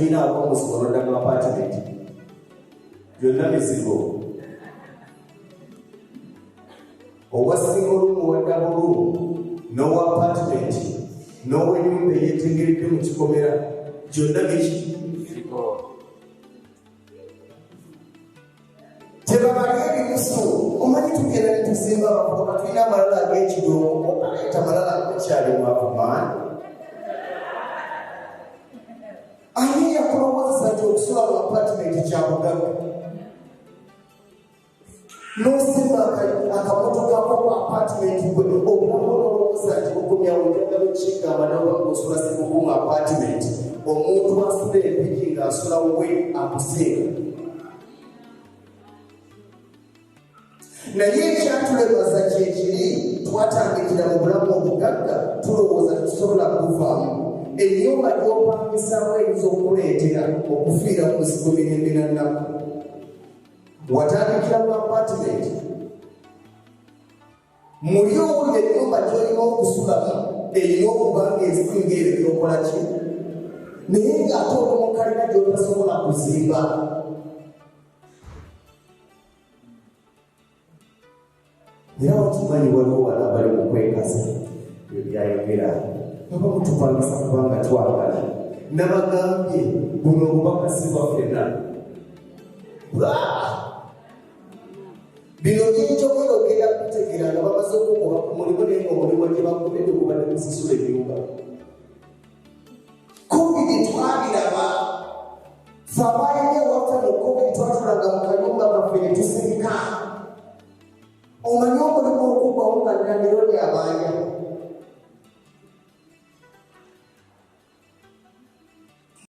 tetulina abamuzigo nodda mu apartment byonna mizigo owa single room wa double room n'owa apartment n'ow'ennyumba eyeetengeredde mu kikomera gyonna biki tebabalya ebibuso omanyi tugenda ne tuzimba abavubuka tulina amalala ag'ekidongo ayita amalala agokyalimu akumaani ani yakulowozesa nti okusula mu apartment kyabugagga n'osimba akamotokako ku apartment gwe obulamu olowooza nti okumyawo njagala okikigamba nawe ng'osula sikuku mu apartment omuntu asula empiki ng'asula we akusinga naye ekyatulebaza kyekiri twatandikira mu bulamu obugagga tulowooza tusobola kuvaamu ennyumba gy'opangisamu eyinza okuleetera okufiira mu buzibu mirembe na nnaku watandikira mu apartment muli owulira ennyumba gy'olina okusulamu erina okuba ng'ezisinga ebyo byokola ki naye ng'ate oli mu kalina gy'otasobola kuzimba era wakimanyi waliwo wala bali mu kwekasa ebyo byayogera aba mutupangisa kubanga twagala nabagambye buno obubaka si bwaffena bino byekyogerogera kutegeera nga bamaze okugoba ku mulimu naye ngaomulimu gye bakubedde gubadde musisula ennyumba covid twabiraba fe abaayina ewaffe mu covid twatulaga mu kanyumba kaffe ne tusirika omanyi omulimu okugwawo nga nnalero lyabanja